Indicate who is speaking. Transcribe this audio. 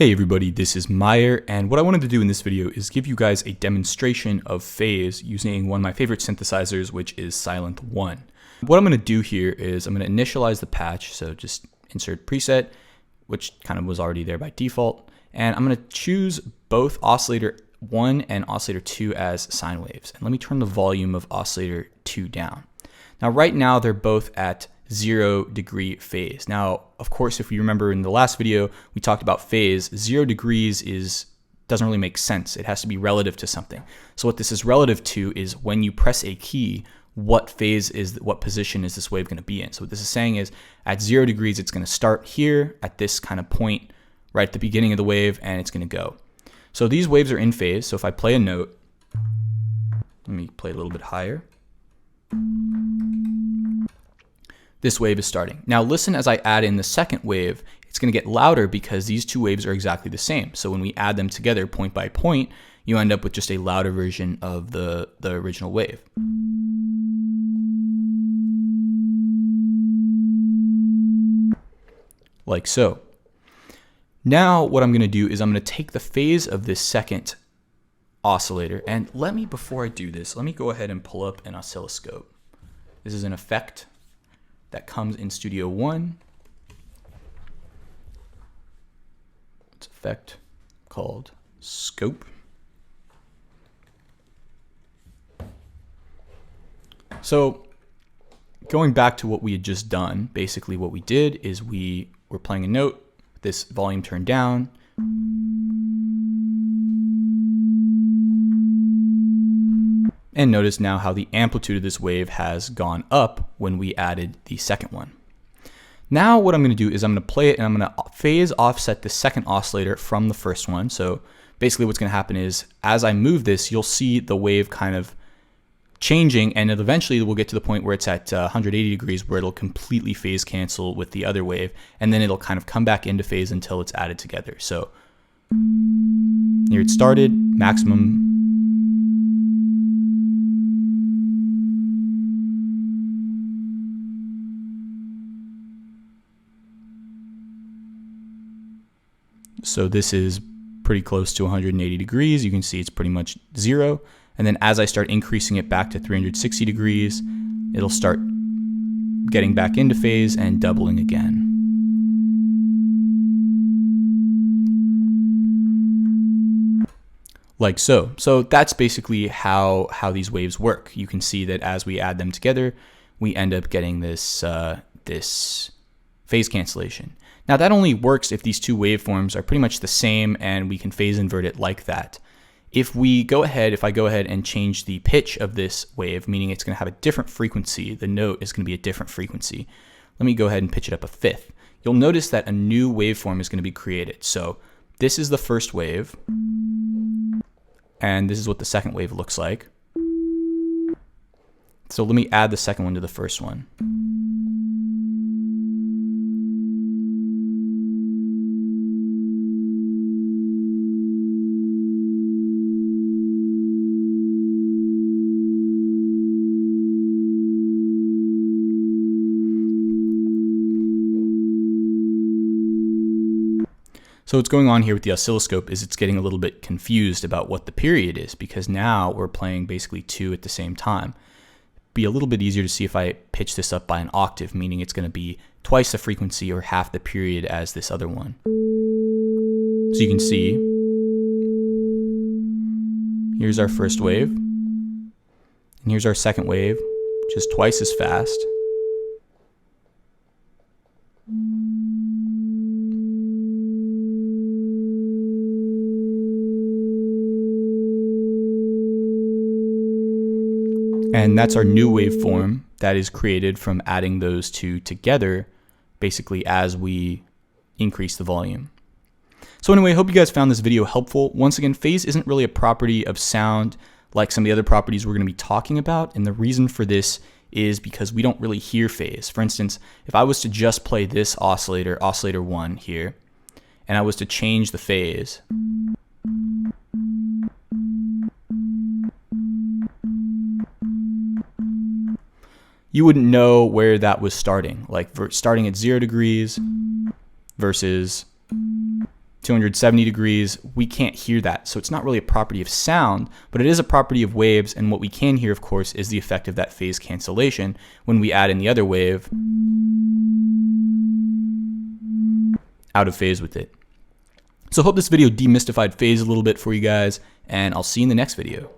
Speaker 1: Hey everybody, this is Meyer, and what I wanted to do in this video is give you guys a demonstration of phase using one of my favorite synthesizers, which is Silent 1. What I'm going to do here is I'm going to initialize the patch, so just insert preset, which kind of was already there by default, and I'm going to choose both oscillator 1 and oscillator 2 as sine waves. And let me turn the volume of oscillator 2 down. Now right now they're both at 0-degree phase. Now, of course, if you remember in the last video, we talked about phase. 0 degrees doesn't really make sense. It has to be relative to something. So what this is relative to is when you press a key, what position is this wave going to be in? So what this is saying is at 0 degrees, it's going to start here at this kind of point right at the beginning of the wave, and it's going to go. So these waves are in phase. So if I play a note, let me play a little bit higher. This wave is starting. Now listen as I add in the second wave, it's going to get louder because these two waves are exactly the same. So when we add them together point by point, you end up with just a louder version of the original wave. Like so. Now what I'm going to do is I'm going to take the phase of this second oscillator, and before I do this, let me go ahead and pull up an oscilloscope. This is an effect that comes in Studio One. It's an effect called scope. So going back to what we had just done, basically what we did is we were playing a note, this volume turned down. And notice now how the amplitude of this wave has gone up when we added the second one. Now what I'm going to do is I'm going to play it and I'm going to phase offset the second oscillator from the first one. So basically what's going to happen is as I move this, you'll see the wave kind of changing, and eventually we'll get to the point where it's at 180 degrees where it'll completely phase cancel with the other wave, and then it'll kind of come back into phase until it's added together. So here it started, maximum. So this is pretty close to 180 degrees. You can see it's pretty much 0. And then as I start increasing it back to 360 degrees, it'll start getting back into phase and doubling again. Like so. So that's basically how these waves work. You can see that as we add them together, we end up getting this phase cancellation. Now that only works if these two waveforms are pretty much the same and we can phase invert it like that. If I go ahead and change the pitch of this wave, meaning it's going to have a different frequency, the note is going to be a different frequency. Let me go ahead and pitch it up a fifth. You'll notice that a new waveform is going to be created. So this is the first wave, and this is what the second wave looks like. So let me add the second one to the first one. So what's going on here with the oscilloscope is it's getting a little bit confused about what the period is, because now we're playing basically two at the same time. It'd be a little bit easier to see if I pitch this up by an octave, meaning it's going to be twice the frequency or half the period as this other one. So you can see, here's our first wave, and here's our second wave, which is twice as fast. And that's our new waveform that is created from adding those two together, basically as we increase the volume. So anyway, I hope you guys found this video helpful. Once again, phase isn't really a property of sound like some of the other properties we're going to be talking about. And the reason for this is because we don't really hear phase. For instance, if I was to just play this oscillator, oscillator 1 here, and I was to change the phase, you wouldn't know where that was starting, like starting at 0 degrees versus 270 degrees, we can't hear that. So it's not really a property of sound, but it is a property of waves. And what we can hear, of course, is the effect of that phase cancellation when we add in the other wave out of phase with it. So I hope this video demystified phase a little bit for you guys, and I'll see you in the next video.